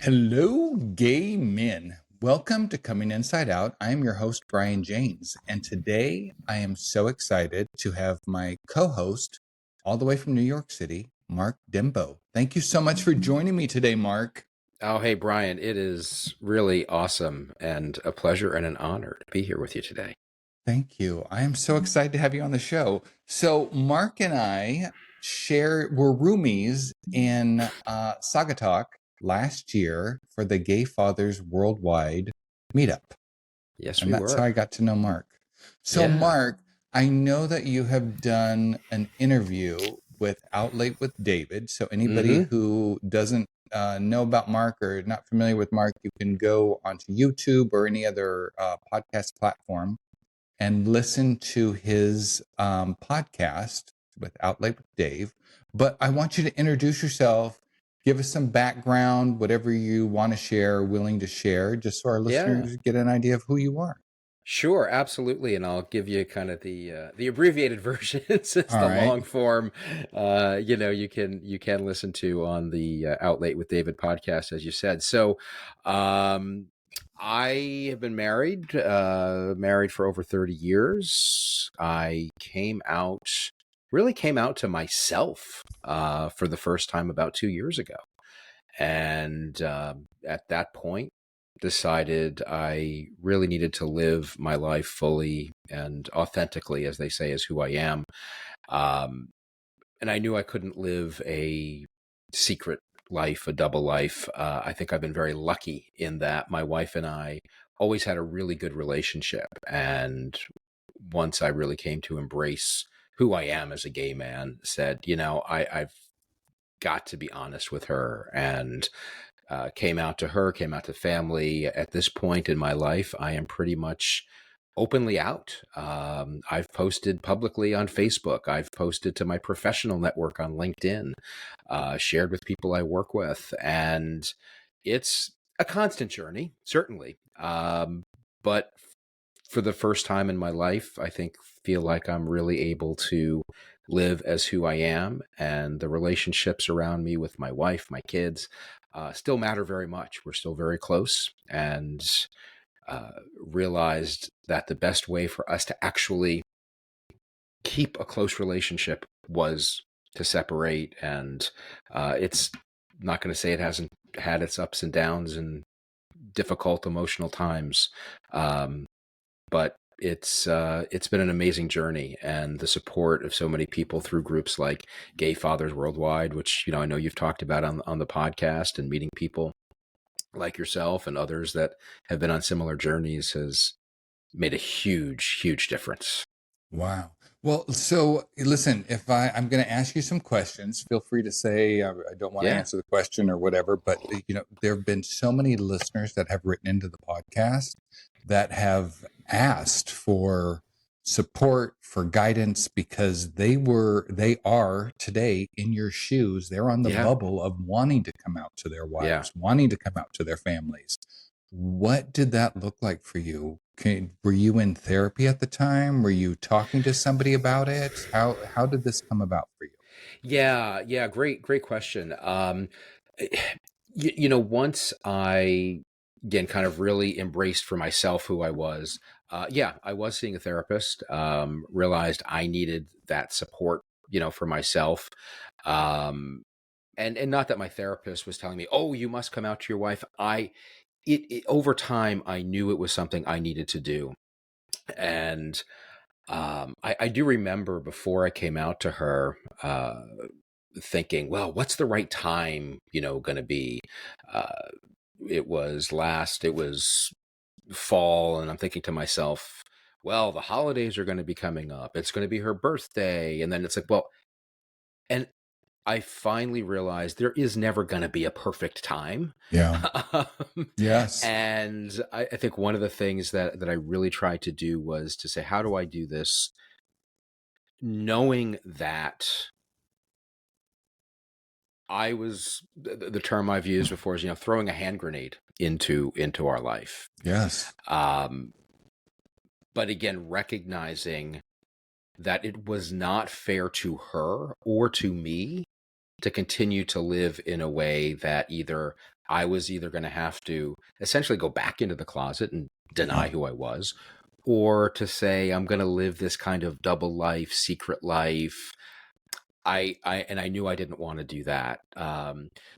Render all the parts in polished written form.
Hello, gay men. Welcome to Coming Inside Out. I am your host, Brian James, and today I am so excited to have my co host, all the way from New York City, Mark Dembo. Thank you so much for joining me today, Mark. Oh, hey, Brian, it is really awesome and a pleasure and an honor to be here with you today. Thank you. I am so excited to have you on the show. So, Mark and I were roomies in Sagatuck last year for the Gay Fathers Worldwide meetup. Yes, And we that's how I were. got to know Mark. So, Yeah. Mark, I know that you have done an interview with Outlate with David. So, anybody Mm-hmm. who doesn't know about Mark or not familiar with Mark, you can go onto YouTube or any other podcast platform and listen to his podcast with Outlate with Dave. But I want you to introduce yourself, give us some background, whatever you want to share, willing to share, just so our Yeah. listeners get an idea of who you are. Sure, absolutely, and I'll give you kind of the abbreviated version since All the right. long form, you can listen to on the Outlate with David podcast, as you said. So, I have been married for over 30 years. I really came out to myself for the first time about 2 years ago, and at that point decided I really needed to live my life fully and authentically, as they say, as who I am. Um, and I knew I couldn't live a secret life, a double life. I think I've been very lucky in that my wife and I always had a really good relationship. And once I really came to embrace who I am as a gay man, said, I've got to be honest with her, and came out to her, came out to family. At this point in my life, I am pretty much openly out. I've posted publicly on Facebook. I've posted to my professional network on LinkedIn, shared with people I work with. And it's a constant journey, certainly. But for the first time in my life, I feel like I'm really able to live as who I am, and the relationships around me with my wife, my kids, still matter very much. We're still very close, and realized that the best way for us to actually keep a close relationship was to separate. And it's not going to say it hasn't had its ups and downs and difficult emotional times. But it's been an amazing journey, and the support of so many people through groups like Gay Fathers Worldwide, which I know you've talked about on the podcast, and meeting people like yourself and others that have been on similar journeys has made a huge difference. Wow. Well, so listen, if I'm going to ask you some questions, feel free to say I don't want to Yeah, answer the question or whatever. But there have been so many listeners that have written into the podcast that have asked for support, for guidance, because they are today in your shoes. They're on the yeah, bubble of wanting to come out to their yeah. wives, wanting to come out to their families. What did that look like for you? Were you in therapy at the time? Were you talking to somebody about it? How did this come about for you? Yeah. Great question. Once I again kind of really embraced for myself who I was, yeah, I was seeing a therapist. Realized I needed that support, for myself. Um, and not that my therapist was telling me, "Oh, you must come out to your wife." Over time, I knew it was something I needed to do, and I do remember before I came out to her, thinking, well, what's the right time, going to be? Uh, it was fall, and I'm thinking to myself, well, the holidays are going to be coming up. It's going to be her birthday. And then it's like, well, and I finally realized there is never going to be a perfect time. Yeah. Um, Yes. and I think one of the things that I really tried to do was to say, how do I do this knowing that the term I've used before is, throwing a hand grenade into our life. Yes. Um, but again, recognizing that it was not fair to her or to me to continue to live in a way that either I was either going to have to essentially go back into the closet and deny who I was, or to say, I'm going to live this kind of double life, secret life. I knew I didn't want to do that.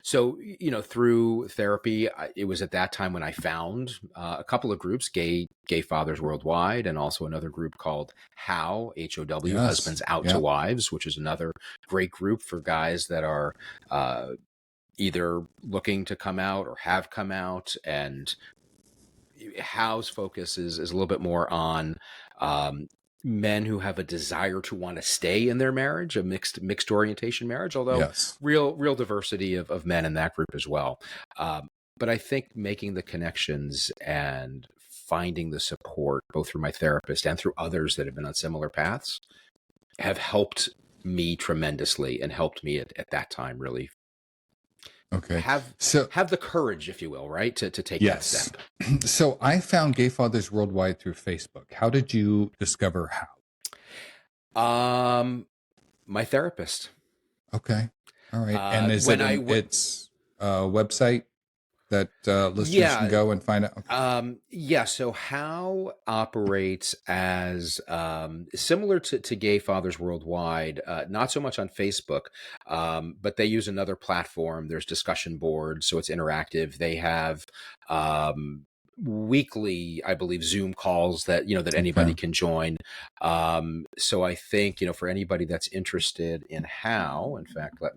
So, through therapy, it was at that time when I found a couple of groups, Gay Fathers Worldwide, and also another group called HOW, Yes. Husbands Out to Yep. Wives, which is another great group for guys that are uh, either looking to come out or have come out. And How's focus is a little bit more on um, men who have a desire to want to stay in their marriage, a mixed orientation marriage, although Yes. real diversity of men in that group as well. Um, but I think making the connections and finding the support, both through my therapist and through others that have been on similar paths, have helped me tremendously and helped me at that time really Okay. have So, have the courage, if you will, right, to take that yes. step. So I found Gay Fathers Worldwide through Facebook. How did you discover how? My therapist. Okay. All right. And is When it I it's a website that listeners can Yeah, go and find out? Okay. yeah. So How operates as similar to Gay Fathers Worldwide, not so much on Facebook, but they use another platform. There's discussion boards, so it's interactive. They have um, weekly, I believe, Zoom calls that Okay. anybody can join. So I think for anybody that's interested in How, in fact, I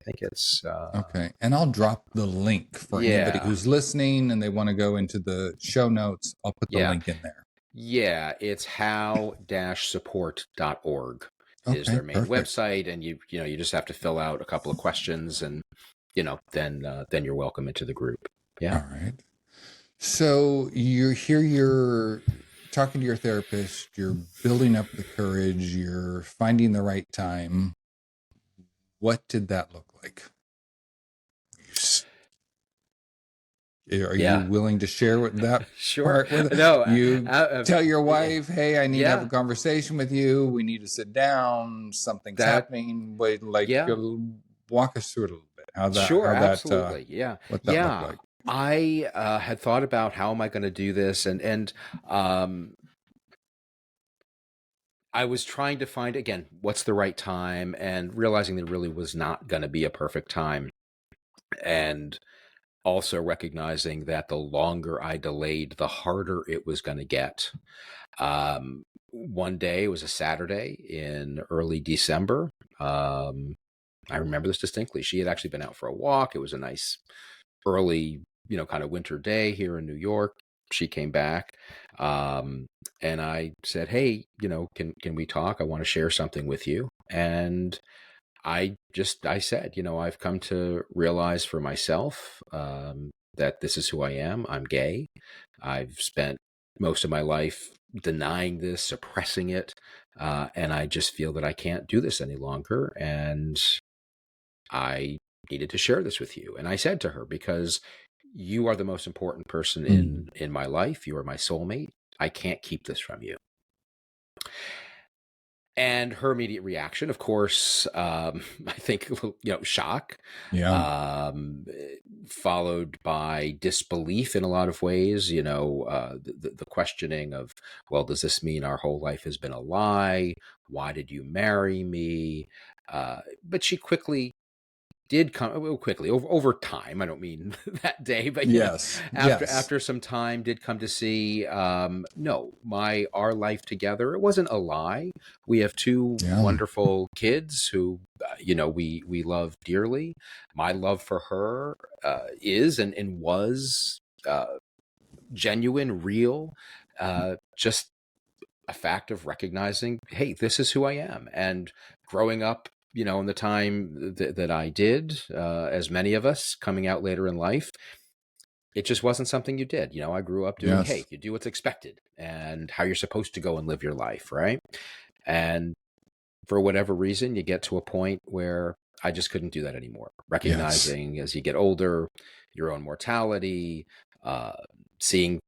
think it's Okay. And I'll drop the link for anybody yeah. who's listening and they want to go into the show notes. I'll put the Yeah. link in there. Yeah, it's how-support.org is Okay. their main Perfect. website, and you just have to fill out a couple of questions, and then you're welcome into the group. Yeah. All right. So you're talking to your therapist, you're building up the courage, you're finding the right time. What did that look like? Are you Yeah. willing to share with that Sure. part with No. you? Tell your Yeah. wife, "Hey, I need to have a Yeah. conversation with you. We need to sit down. Something's That. happening." Wait, like, Yeah. walk us through it a little bit. Sure. Absolutely. Yeah. What that looked Yeah. like. I had thought about how am I going to do this, and um, I was trying to find again what's the right time, and realizing there really was not going to be a perfect time, and also recognizing that the longer I delayed, the harder it was going to get. One day, it was a Saturday in early December. I remember this distinctly. She had actually been out for a walk. It was a nice early, kind of winter day here in New York. She came back, um, and I said, "Hey, can we talk? I want to share something with you." And I said, I've come to realize for myself that this is who I am. I'm gay. I've spent most of my life denying this, suppressing it, and I just feel that I can't do this any longer. And I needed to share this with you. And I said to her, because you are the most important person Mm. in my life. You are my soulmate. I can't keep this from you. And her immediate reaction, of course, I think, shock, Yeah. um, followed by disbelief in a lot of ways. The questioning of, well, does this mean our whole life has been a lie? Why did you marry me? But she did come well, quickly over time. I don't mean that day, but Yes. Yes. after some time, did come to see. No, my our life together. It wasn't a lie. We have two Yeah. wonderful kids who we love dearly. My love for her is and was genuine, real. Just a fact of recognizing, hey, this is who I am. And growing up, in the time that I did, as many of us coming out later in life, it just wasn't something you did. I grew up doing, Yes. hey, you do what's expected and how you're supposed to go and live your life, right? And for whatever reason, you get to a point where I just couldn't do that anymore. Yes. Recognizing as you get older, your own mortality, seeing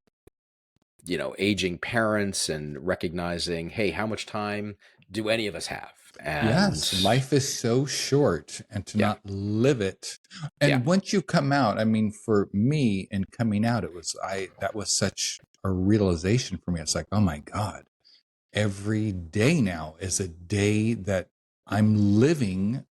aging parents and recognizing, hey, how much time do any of us have. And Yes, life is so short, and to yeah, not live it. yeah, And once you come out, I mean, for me in coming out, that was such a realization for me. It's like, oh my God, every day now is a day that I'm living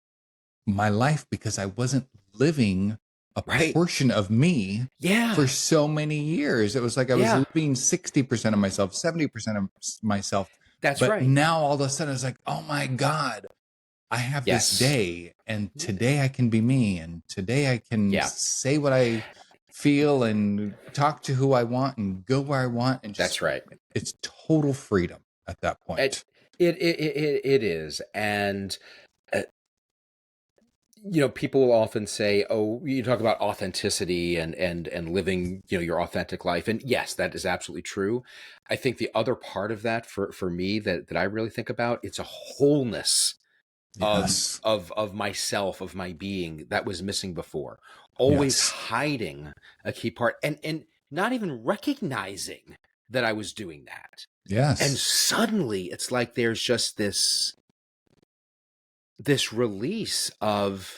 my life, because I wasn't living a right. portion of me for Yeah, so many years. It was like I was yeah, living 60% of myself, 70% of myself. that's But right. now all of a sudden it's like, oh my God, I have this Yes. day, and today I can be me, and today I can Yeah, say what I feel and talk to who I want and go where I want, and just, that's right. it's total freedom at that It point. it is. And uh, people will often say, "Oh, you talk about authenticity and living, your authentic life." And yes, that is absolutely true. I think the other part of that for me that I really think about, it's a wholeness Yes. of myself, of my being that was missing before. Always Yes. hiding a key part, and not even recognizing that I was doing that. And Yes. suddenly it's like there's just this release of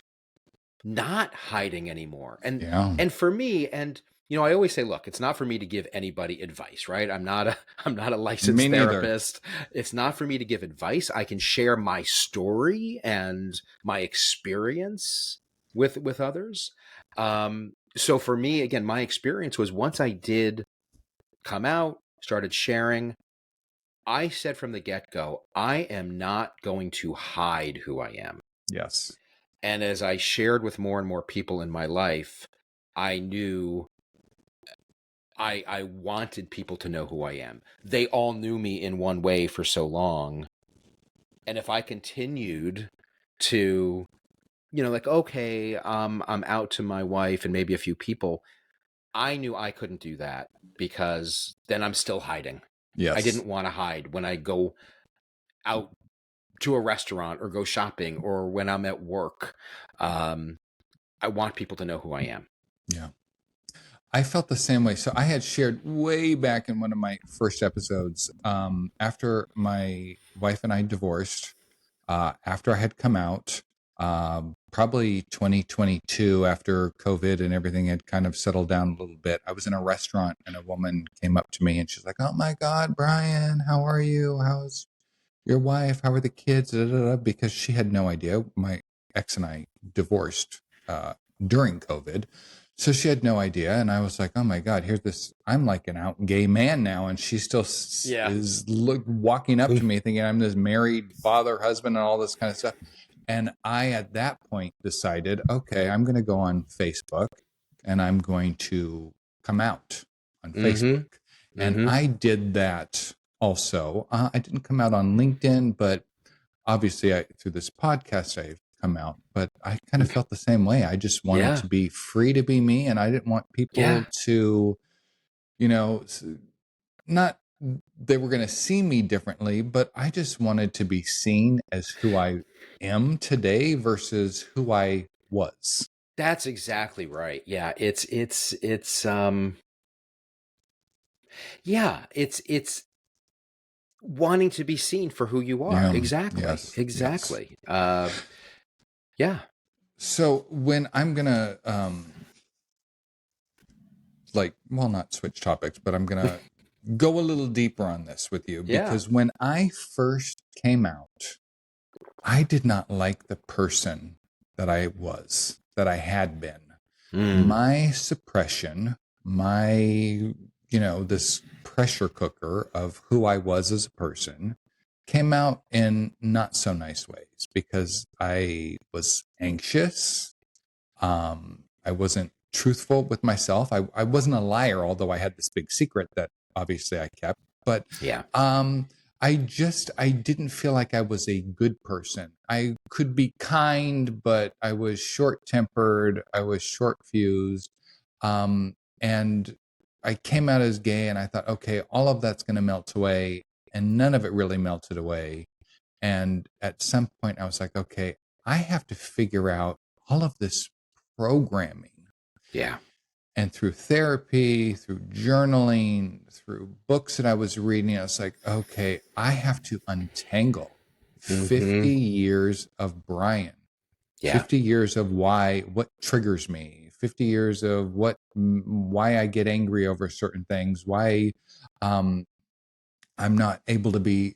not hiding anymore. and Yeah. and for me, and I always say, look, it's not for me to give anybody advice, right? I'm not a Me licensed neither. therapist. It's not for me to give advice. I can share my story and my experience with others. So for me, again, my experience was, once I did come out, started sharing, I said from the get-go, I am not going to hide who I am. Yes. And as I shared with more and more people in my life, I knew I wanted people to know who I am. They all knew me in one way for so long. And if I continued to, like, okay, I'm out to my wife and maybe a few people, I knew I couldn't do that, because then I'm still hiding. I Yes. didn't want to hide when I go out to a restaurant or go shopping or when I'm at work. Um, I want people to know who I am. Yeah. I felt the same way. So I had shared way back in one of my first episodes, after my wife and I divorced, after I had come out, probably 2022, after COVID and everything had kind of settled down a little bit. I was in a restaurant and a woman came up to me and she's like, "Oh my God, Brian, how are you? How's your wife? How are the kids?" Da, da, da, because she had no idea. My ex and I divorced during COVID. So she had no idea. And I was like, oh my God, here's this. I'm like an out gay man now. And she still Yeah. is walking up to me thinking I'm this married father, husband, and all this kind of stuff. And I, at that point, decided, okay, I'm going to go on Facebook and I'm going to come out on Mm-hmm. Facebook. And Mm-hmm. I did that also. I didn't come out on LinkedIn, but obviously through this podcast, I've come out. But I kind of felt the same way. I just wanted Yeah. to be free to be me. And I didn't want Yeah. people to, you know, not they were going to see me differently, but I just wanted to be seen as who I am today versus who I was. That's exactly right. Yeah. It's wanting to be seen for who you are. Yeah. Exactly. Yes. Yes. Exactly. Yeah. So when I'm going to, well, not switch topics, but I'm going to go a little deeper on this with you, Yeah. because when I first came out, I did not like the person that I was, that I had been. Mm. My suppression, this pressure cooker of who I was as a person came out in not so nice ways, because I was anxious. I wasn't truthful with myself. I wasn't a liar, although I had this big secret that obviously I kept. But Yeah. um, I didn't feel like I was a good person. I could be kind, but I was short tempered. I was short fused. And I came out as gay, and I thought, okay, all of that's going to melt away. And none of it really melted away. And at some point, I was like, okay, I have to figure out all of this programming. Yeah. And through therapy, through journaling, through books that I was reading, I was like, okay, I have to untangle 50 years of Brian, Yeah. 50 years of what triggers me, 50 years of why I get angry over certain things, why um, I'm not able to be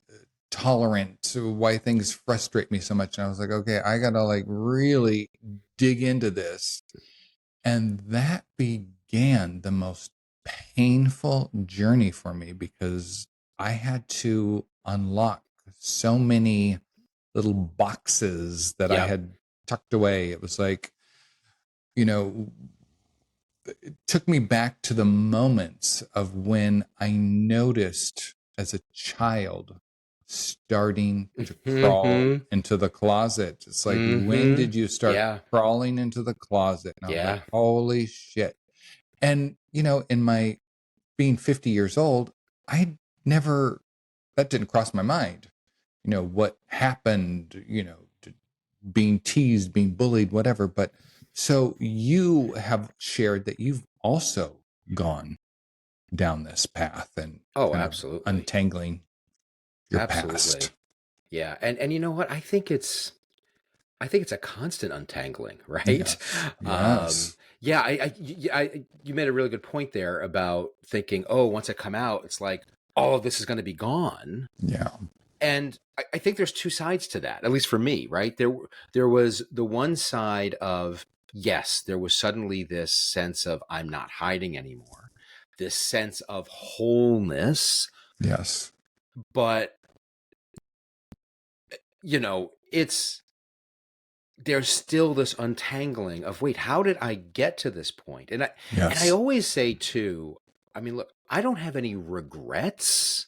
tolerant to why things frustrate me so much. And I was like, okay, I got to like really dig into this. And that began the most painful journey for me because I had to unlock so many little boxes that I Yep. had tucked away. It was like, you know, it took me back to the moments of when I noticed as a child starting to crawl Mm-hmm. into the closet. It's like, when Mm-hmm. did you start Yeah. crawling into the closet? And I was like, Yeah. holy shit. And, in my being 50 years old, I never, that didn't cross my mind. What happened, being teased, being bullied, whatever. But so you have shared that you've also gone down this path and Oh, kind of absolutely. untangling your past. Absolutely. Yeah. And you know what? I think it's a constant untangling, right? Yes. Yes. Yeah, you made a really good point there about thinking, oh, once I come out, it's like all of this is going to be gone. Yeah. And I think there's two sides to that, at least for me, right? There was the one side of, yes, there was suddenly this sense of I'm not hiding anymore, this sense of wholeness, Yes. but there's still this untangling of, wait, how did I get to this point? And I Yes. always say too, I mean, look, I don't have any regrets.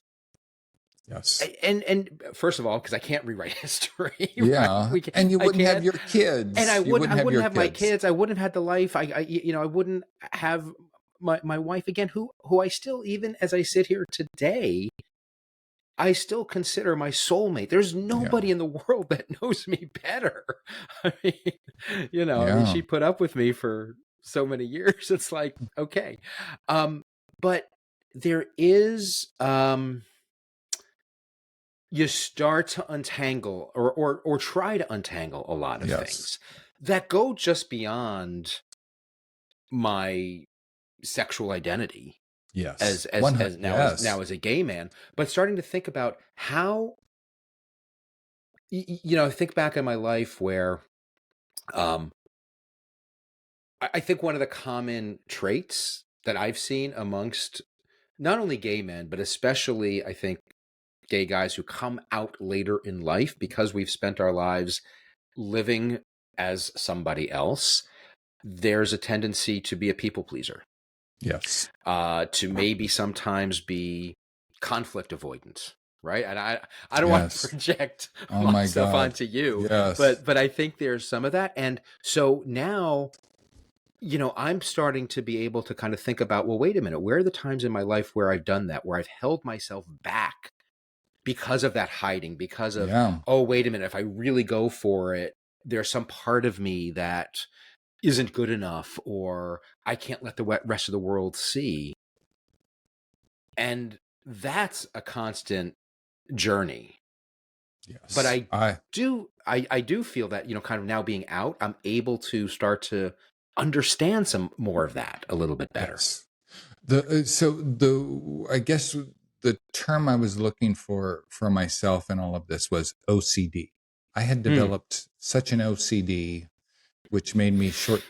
Yes. And first of all, because I can't rewrite history, right? Yeah. And you I wouldn't have can't, your and kids. You I wouldn't have wouldn't your have my kids. kids. I wouldn't have had the life. I wouldn't have my wife again, who I still, even as I sit here today, I still consider my soulmate. There's Yeah. nobody in the world that knows me better. I mean, Yeah. she put up with me for so many years. It's like, okay. But there is, you start to untangle or try to untangle a lot of Yes. things that go just beyond my sexual identity Yes. as now Yes. as a gay man, but starting to think about how think back in my life where um, I think one of the common traits that I've seen amongst not only gay men, but especially I think gay guys who come out later in life because we've spent our lives living as somebody else, there's a tendency to be a people pleaser, Yes. to maybe sometimes be conflict avoidant, right? And I don't want to Yes. project Oh my myself God. onto you, Yes. but I think there's some of that. And so now, I'm starting to be able to kind of think about, well, wait a minute, where are the times in my life where I've done that, where I've held myself back because of that hiding, because of, Yeah. oh, wait a minute, if I really go for it, there's some part of me that isn't good enough, or I can't let the rest of the world see. And that's a constant journey. But Yes. I do feel that, kind of now being out, I'm able to start to understand some more of that a little bit better. Yes. I guess the term I was looking for myself in all of this was OCD. I had Hmm. developed such an OCD, which made me short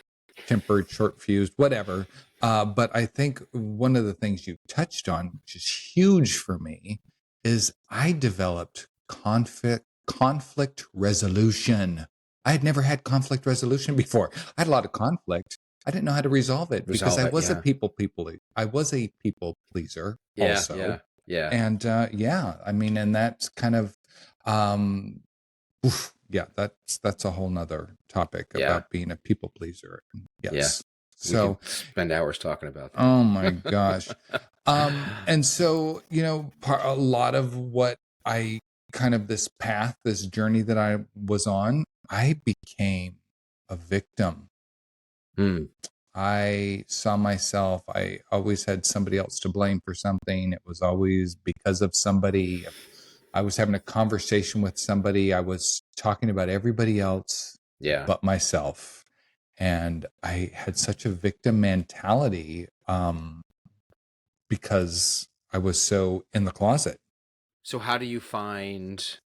tempered, short fused, whatever. But I think one of the things you touched on, which is huge for me, is I developed conflict resolution. I had never had conflict resolution before. I had a lot of conflict. I didn't know how to resolve it because Resolve I it. was a Yeah. people. I was a people pleaser Yeah. also, Yeah. Yeah. and yeah, I mean, and that's kind of um, oof, yeah, that's a whole nother topic Yeah. about being a people pleaser. Yeah. Yes. We could So, spend hours talking about oh my gosh. that. And so, a lot of what I kind of this path, this journey that I was on, I became a victim. Hmm. I saw myself, I always had somebody else to blame for something. It was always because of somebody. I was having a conversation with somebody. I was talking about everybody else Yeah. but myself. And I had such a victim mentality because I was so in the closet. So how do you find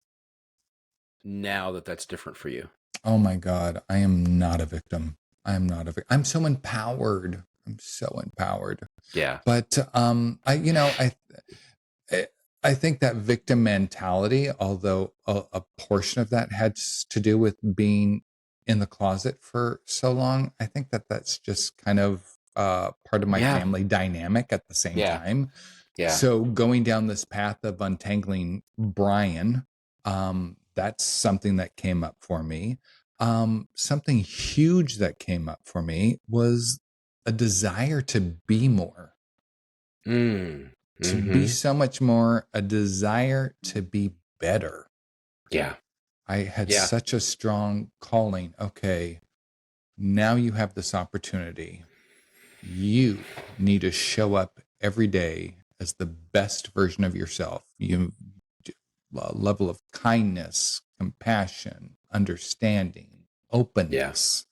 now that that's different for you? Oh my God, I am not a victim. I am not a victim. I'm so empowered. I'm so empowered. Yeah. But I I think that victim mentality, although a portion of that had to do with being in the closet for so long, I think that that's just kind of part of my Yeah. family dynamic at the same Yeah. time. Yeah. So going down this path of untangling Brian, that's something that came up for me. Something huge that came up for me was a desire to be more, Mm. to be Mm-hmm. so much more, a desire to be better. Yeah. I had Yeah. such a strong calling. Okay, now you have this opportunity. You need to show up every day as the best version of yourself. You a level of kindness, compassion, understanding, Yeah. openness.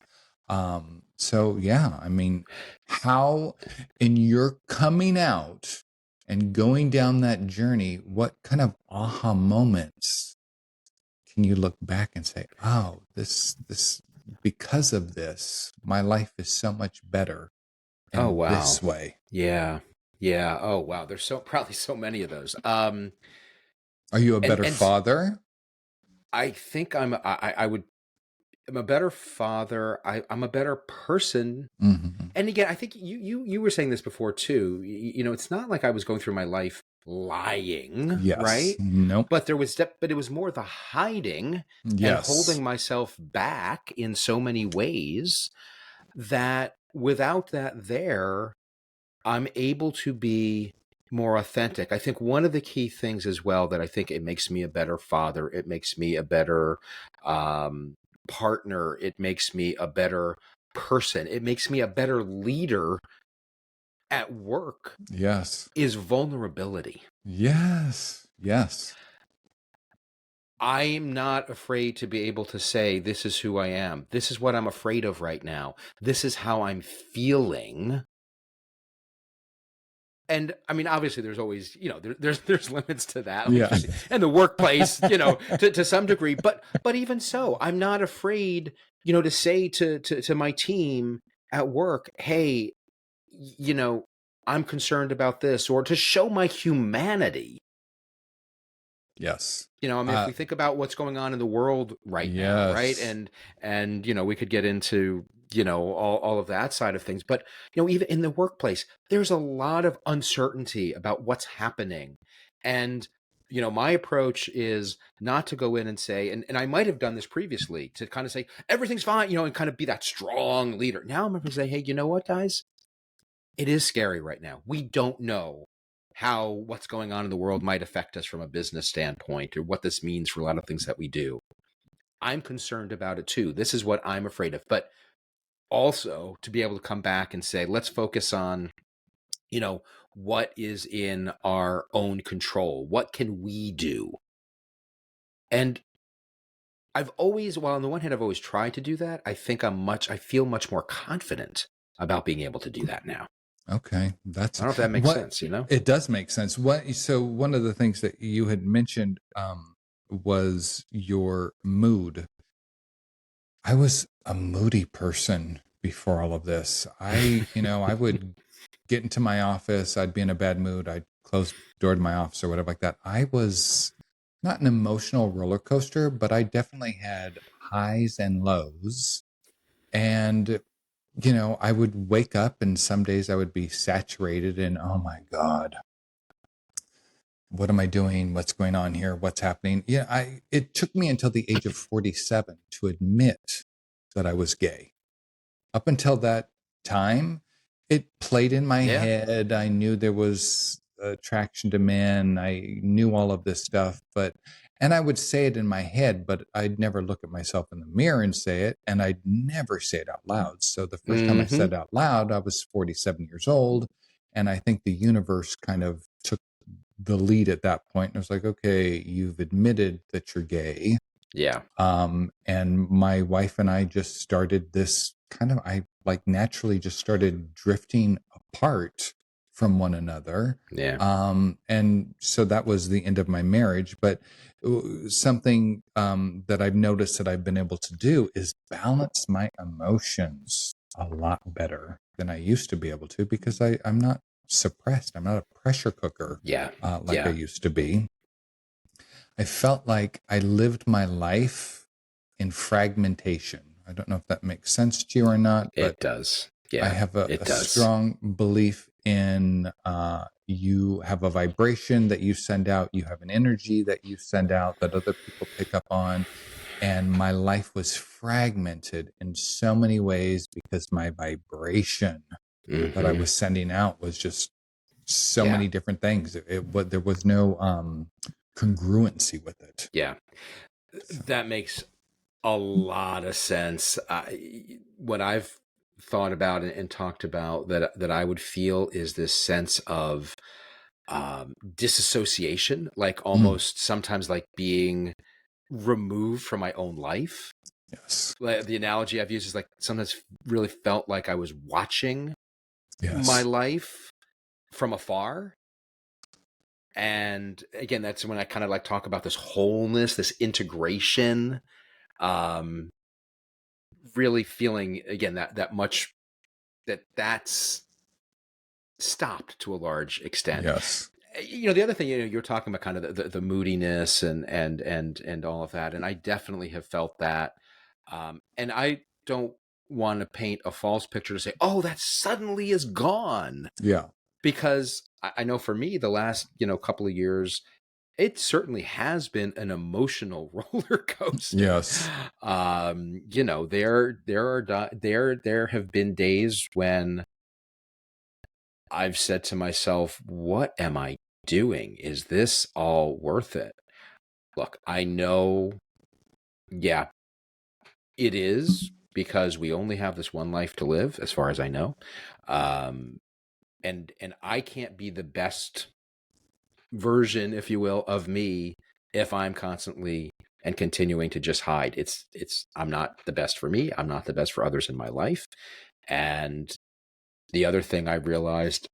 So yeah, I mean, how in your coming out and going down that journey, what kind of aha moments can you look back and say, oh, this because of this, my life is so much better Oh, in wow. this way. Yeah. Yeah. Oh, wow. There's probably so many of those. Are you a And better father? I think I'm a better father. I'm a better person. Mm-hmm. And again, I think you were saying this before too. It's not like I was going through my life lying, Yes. right? Nope. But but it was more the hiding and Yes. holding myself back in so many ways that without that there, I'm able to be more authentic. I think one of the key things as well that I think it makes me a better father, it makes me a better um, partner, it makes me a better person, it makes me a better leader at work Yes. is vulnerability. Yes. Yes. I'm not afraid to be able to say, this is who I am. This is what I'm afraid of right now. This is how I'm feeling. And I mean, obviously, there's always, there's limits to that. I mean, Yeah. especially in the workplace, to some degree. But even so, I'm not afraid, to say to my team at work, hey, you know, I'm concerned about this, or to show my humanity. Yes. I mean, if we think about what's going on in the world right now, right? Yes. And we could get into, all of that side of things. But, even in the workplace, there's a lot of uncertainty about what's happening. And, my approach is not to go in and say, and I might have done this previously, to kind of say, everything's fine, and kind of be that strong leader. Now I'm going to say, hey, you know what, guys? It is scary right now. We don't know how what's going on in the world might affect us from a business standpoint or what this means for a lot of things that we do. I'm concerned about it too. This is what I'm afraid of. But also to be able to come back and say, let's focus on, what is in our own control? What can we do? And I've always, well, on the one hand, I've always tried to do that. I feel much more confident about being able to do that now. Okay. I That's don't know if that makes what sense. it does make sense. So one of the things that you had mentioned was your mood. I was a moody person before all of this. I would get into my office, I'd be in a bad mood, I'd close the door to my office or whatever like that. I was not an emotional roller coaster, but I definitely had highs and lows. And I would wake up and some days I would be saturated in, oh my God, what am I doing? What's going on here? What's happening? It took me until the age of 47 to admit that I was gay. Up until that time, it played in my Yeah. head. I knew there was attraction to men. I knew all of this stuff, and I would say it in my head, but I'd never look at myself in the mirror and say it, and I'd never say it out loud. So the first time I Mm-hmm. said it out loud, I was 47 years old, and I think the universe kind of took the lead at that point. And I was like, okay, you've admitted that you're gay. Yeah. And my wife and I just started this kind of, I like naturally just started drifting apart from one another. Yeah. And so that was the end of my marriage. But something that I've noticed that I've been able to do is balance my emotions a lot better than I used to be able to, because I'm not suppressed. I'm not a pressure cooker Yeah. like I Yeah. used to be. I felt like I lived my life in fragmentation. I don't know if that makes sense to you or not, but It does. I Yeah. have It a does. strong belief in you have a vibration that you send out, you have an energy that you send out that other people pick up on. And my life was fragmented in so many ways because my vibration that I Hmm. was sending out was just so Yeah. many different things. There was no congruency with it. Yeah. So, That makes a lot of sense. What I've thought about and talked about that I would feel is this sense of disassociation, like mm, almost sometimes like being removed from my own life. yes, Like, the analogy I've used is like sometimes really felt like I was watching my yes, life from afar. And again, that's when I kind of like talk about this wholeness, this integration, um, really feeling again that much that's stopped to a large extent. yes, The other thing, you're talking about kind of the moodiness and all of that, and I definitely have felt that. And I don't want to paint a false picture to say, oh, that suddenly is gone, yeah, because I know for me, the last couple of years, it certainly has been an emotional roller coaster. yes, There have been days when I've said to myself, what am I doing? Is this all worth it? Look, I know, yeah, it is, because we only have this one life to live, as far as I know. Um, and I can't be the best version, if you will, of me if I'm constantly and continuing to just hide. I'm not the best for me. I'm not the best for others in my life. And the other thing I realized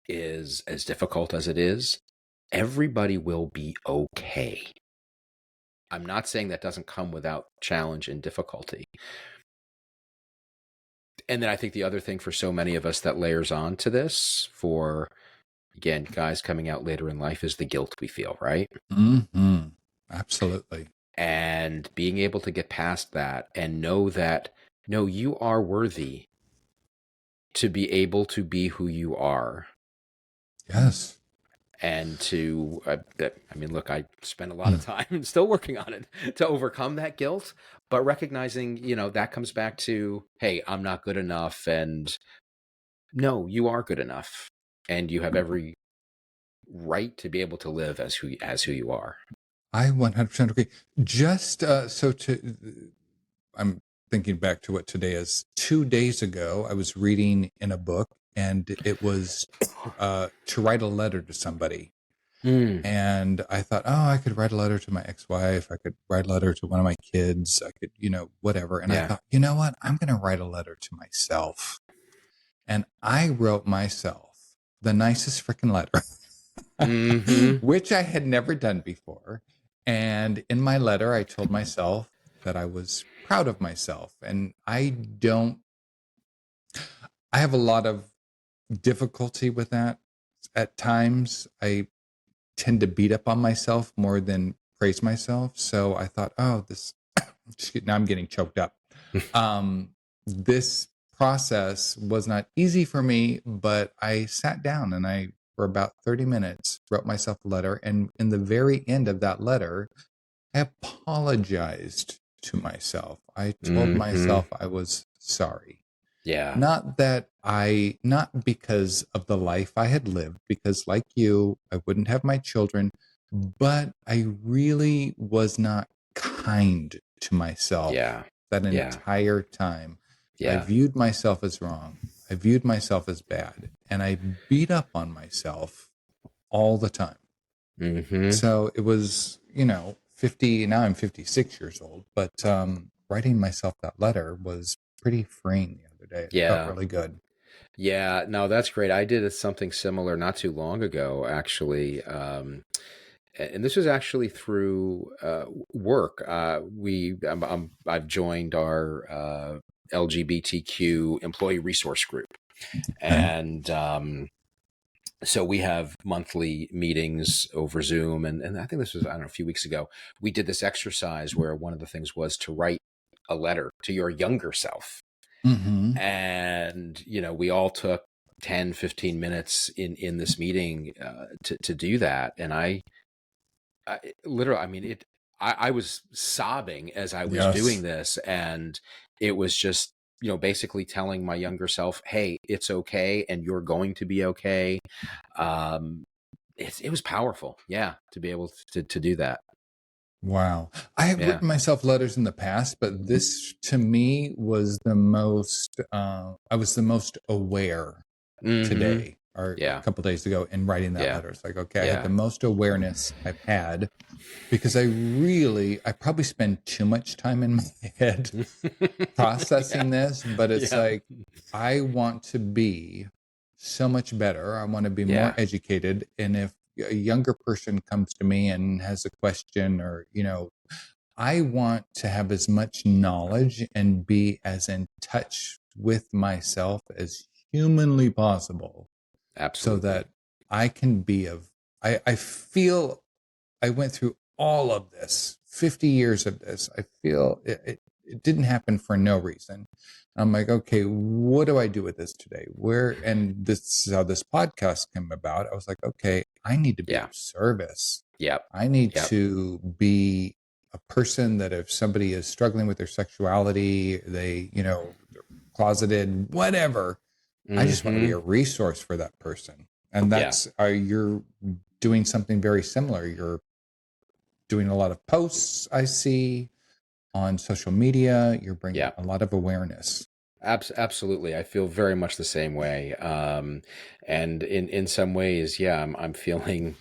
is, as difficult as it is, everybody will be okay. I'm not saying that doesn't come without challenge and difficulty. And then I think the other thing for so many of us that layers on to this, for again, guys coming out later in life, is the guilt we feel, right? mm-hmm. Absolutely, And being able to get past that and know that, no, you are worthy to be able to be who you are. yes, And to, I mean, look, I spent a lot of time still working on it to overcome that guilt, but recognizing, that comes back to, hey, I'm not good enough. And no, you are good enough. And you have every right to be able to live as who you are. I 100% agree. Just I'm thinking back to what today is. 2 days ago, I was reading in a book, and it was to write a letter to somebody. Mm, And I thought, oh, I could write a letter to my ex-wife. I could write a letter to one of my kids. I could, whatever. And I yeah. thought, you know what? I'm going to write a letter to myself. And I wrote myself the nicest freaking letter, Hmm. which I had never done before. And in my letter, I told myself that I was proud of myself. And I have a lot of difficulty with that at times. I tend to beat up on myself more than praise myself. So I thought, oh, now I'm getting choked up. This process was not easy for me, but I sat down and for about 30 minutes, wrote myself a letter. And in the very end of that letter, I apologized to myself. I told Hmm. myself I was sorry. Yeah. Not because of the life I had lived, because like you, I wouldn't have my children, but I really was not kind to myself Yeah. that Yeah. entire time. I Yeah. viewed myself as wrong. I viewed myself as bad, and I beat up on myself all the time. Mm-hmm. So it was, 50, now I'm 56 years old, but writing myself that letter was pretty freeing the other day. It felt Yeah. really good. Yeah. No, that's great. I did something similar not too long ago, actually. And this was actually through work. I've joined our LGBTQ employee resource group, Okay. and so we have monthly meetings over Zoom. And I think this was, I don't know, a few weeks ago. We did this exercise where one of the things was to write a letter to your younger self, Mm-hmm. and we all took 10, 15 minutes in this meeting to do that. And I literally, I mean, I was sobbing as I was doing Yes. this, and it was just, basically telling my younger self, "Hey, it's okay, and you're going to be okay." Um, it was powerful, yeah, to be able to do that. Wow. I have Yeah. written myself letters in the past, but this to me was the most, I was the most aware Mm-hmm. today or a Yeah. couple days ago in writing that Yeah. letter. It's like, okay, I had the Yeah. most awareness I've had because I probably spend too much time in my head Yeah. processing this, but it's Yeah. like, I want to be so much better. I want to be more Yeah. educated. And if a younger person comes to me and has a question or, I want to have as much knowledge and be as in touch with myself as humanly possible so Absolutely. that I can be I feel I went through all of this, 50 years of this. I feel it didn't happen for no reason. I'm like, okay, what do I do with this today? And this is how this podcast came about. I was like, okay, I need to be Yeah. of service. Yep. I need Yep. to be a person that if somebody is struggling with their sexuality, they're closeted, whatever, I just want to be Mm-hmm. a resource for that person. And Yeah. you're doing something very similar. You're doing a lot of posts, I see, on social media. You're bringing Yeah. a lot of awareness. Absolutely. I feel very much the same way. And in some ways, yeah, I'm feeling,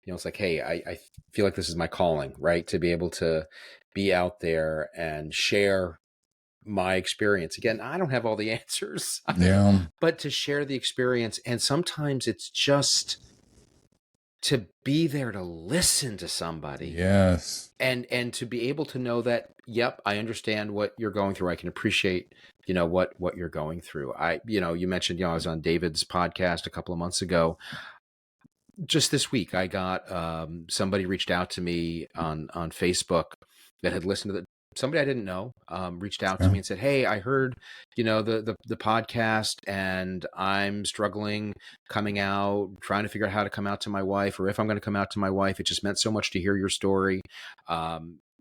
it's like, hey, I feel like this is my calling, right? To be able to be out there and share my experience. Again, I don't have all the answers, Yeah. but to share the experience. And sometimes it's just to be there to listen to somebody, Yes. and to be able to know that, yep, I understand what you're going through. I can appreciate, what you're going through. You mentioned, I was on David's podcast a couple of months ago. Just this week, I got somebody reached out to me on Facebook that had listened to somebody I didn't know, reached out to Yeah. me and said, "Hey, I heard, the podcast, and I'm struggling coming out, trying to figure out how to come out to my wife, or if I'm going to come out to my wife. It just meant so much to hear your story.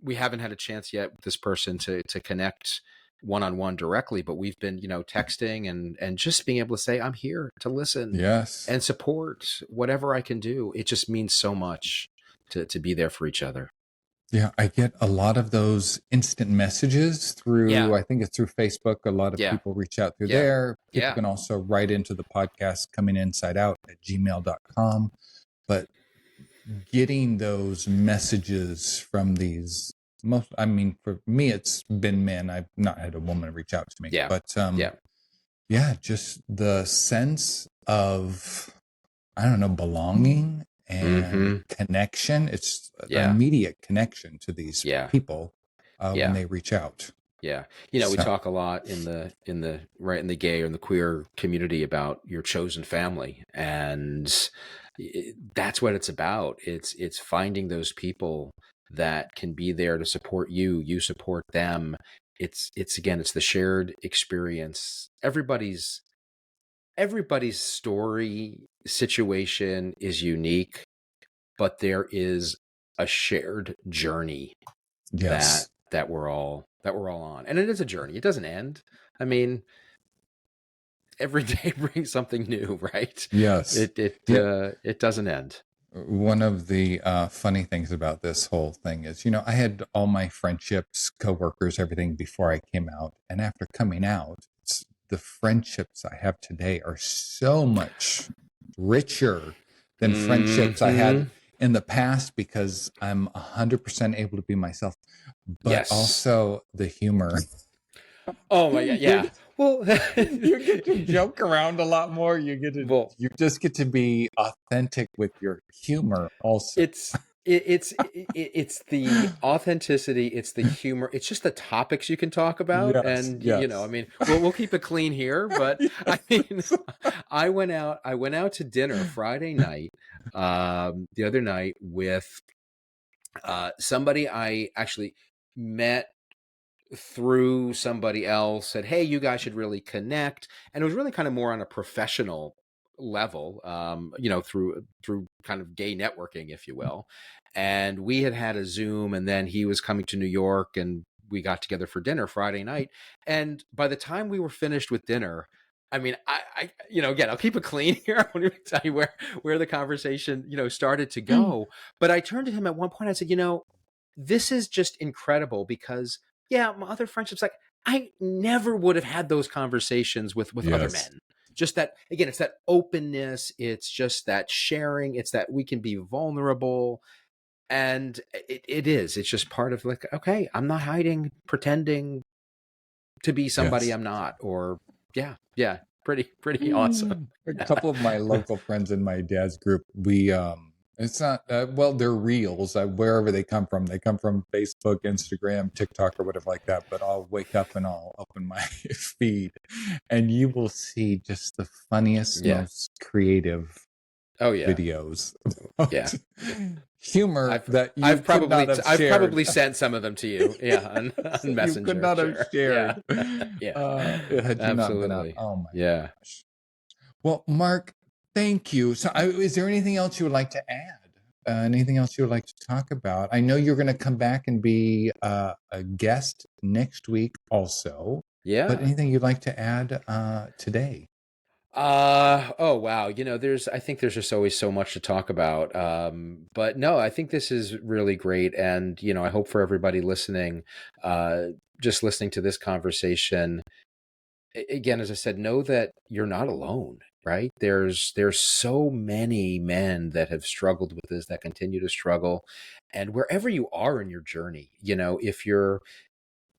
We haven't had a chance yet with this person to connect one-on-one directly, but we've been, texting and just being able to say, I'm here to listen Yes. and support whatever I can do. It just means so much to be there for each other." Yeah, I get a lot of those instant messages Yeah. I think it's through Facebook. A lot of Yeah. people reach out through Yeah. there. People Yeah. can also write into the podcast coming inside out at gmail.com. But getting those messages from I mean, for me, it's been men. I've not had a woman reach out to me, Yeah. but Yeah. yeah, just the sense of, I don't know, belonging and Mm-hmm. connection. It's an Yeah. immediate connection to these Yeah. people when Yeah. they reach out. Yeah. We So, talk a lot in the gay or in the queer community about your chosen family. And that's what it's about. It's finding those people that can be there to support you, you support them. It's again, it's the shared experience. Everybody's story situation is unique, but there is a shared journey yes, that we're all on. And it is a journey. It doesn't end. I mean, every day brings something new, right? yes. Yeah. It doesn't end. One of the funny things about this whole thing is, I had all my friendships, coworkers, everything before I came out. And after coming out, the friendships I have today are so much richer than friendships I had Hmm. in the past because I'm 100% able to be myself, but Yes. also the humor. Oh my God. You're, Yeah. Well, you get to joke around a lot more. well, You just get to be authentic with your humor also. it's it's the authenticity, it's the humor, it's just the topics you can talk about, Yes, and I yes. mean, we'll keep it clean here, but I mean, Yes. I went out to dinner Friday night, the other night with somebody I actually met through somebody else, said, "Hey, you guys should really connect," and it was really kind of more on a professional level, through kind of gay networking, if you will. And we had a Zoom, and then he was coming to New York, and we got together for dinner Friday night. And by the time we were finished with dinner, I mean, again, I'll keep it clean here. I won't even tell you where the conversation, started to go. But I turned to him at one point. I said, this is just incredible because yeah, my other friendships, like I never would have had those conversations with other Yes. men. Just that, again, it's that openness, it's just that sharing, it's that we can be vulnerable. And it's just part of, like, okay, I'm not hiding, pretending to be somebody Yes. I'm not, or yeah, pretty awesome. A couple of my local friends in my dad's group, we it's not well, they're reels, wherever they come from. They come from Facebook, Instagram, TikTok, or whatever like that. But I'll wake up and I'll open my feed, and you will see just the funniest, Yeah. most creative Oh yeah. videos Yeah. about humor I've that you could not have I've shared. probably sent some of them to you. Yeah, on You could Messenger. not have Sure. Yeah. shared Yeah. had you not been on. Absolutely. Oh my Yeah. gosh. Well, Mark, thank you. So, is there anything else you would like to add? Anything else you would like to talk about? I know you're going to come back and be a guest next week also, but Yeah. anything you'd like to add today? Oh wow. I think there's just always so much to talk about. But no, I think this is really great. And, I hope for everybody listening, just listening to this conversation, again, as I said, know that you're not alone, right? There's so many men that have struggled with this, that continue to struggle. And wherever you are in your journey, if you're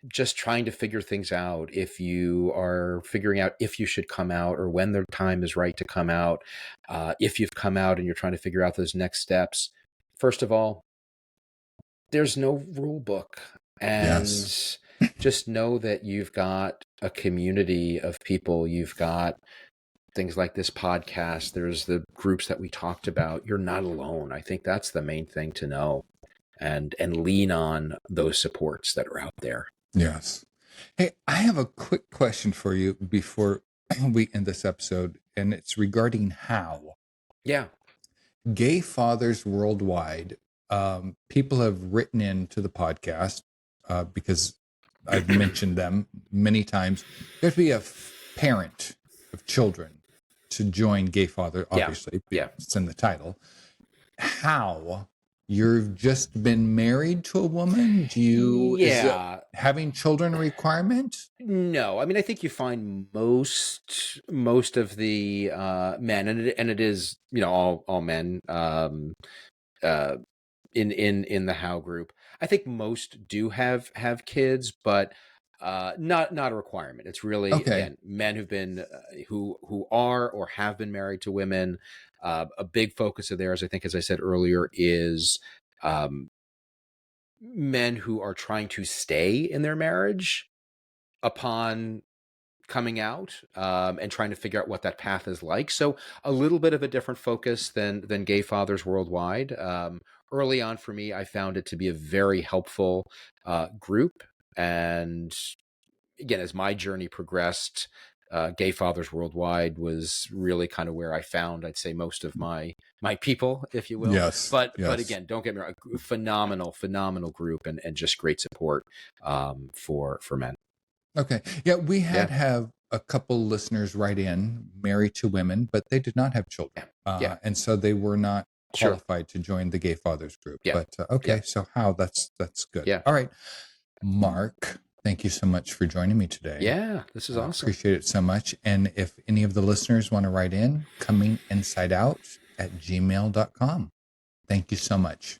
just trying to figure things out, if you are figuring out if you should come out or when the time is right to come out, if you've come out and you're trying to figure out those next steps, first of all, there's no rule book. Yes. And just know that you've got a community of people. You've got things like this podcast. There's the groups that we talked about. You're not alone. I think that's the main thing to know, and lean on those supports that are out there. Yes. Hey, I have a quick question for you before we end this episode, and it's regarding how Yeah. gay fathers worldwide. People have written into the podcast because I've mentioned them many times. You have to be a parent of children to join gay father, Yeah. obviously, Yeah. it's in the title. How? You've just been married to a woman? Is Yeah. having children a requirement? No, I mean, I think you find most of the men, and it is, all men, uh in the How group. I think most do have kids, but not a requirement. It's really, Okay. again, men who've been who are or have been married to women. A big focus of theirs, I think, as I said earlier, is um, men who are trying to stay in their marriage upon coming out, and trying to figure out what that path is like. So a little bit of a different focus than gay fathers worldwide. Early on for me, I found it to be a very helpful group. And again, as my journey progressed, gay fathers worldwide was really kind of where I found, I'd say, most of my people, if you will. Yes. But Yes. again, don't get me wrong, a phenomenal group, and just great support for men. Okay. Yeah, we Yeah. have a couple listeners write in, married to women, but they did not have children. Yeah. Yeah. And so they were not Sure. qualified to join the Gay Fathers group. Yeah. But okay, Yeah. so how? That's good. Yeah. All right. Mark, thank you so much for joining me today. Yeah. This is awesome. Appreciate it so much. And if any of the listeners want to write in, coming inside out at gmail.com. Thank you so much.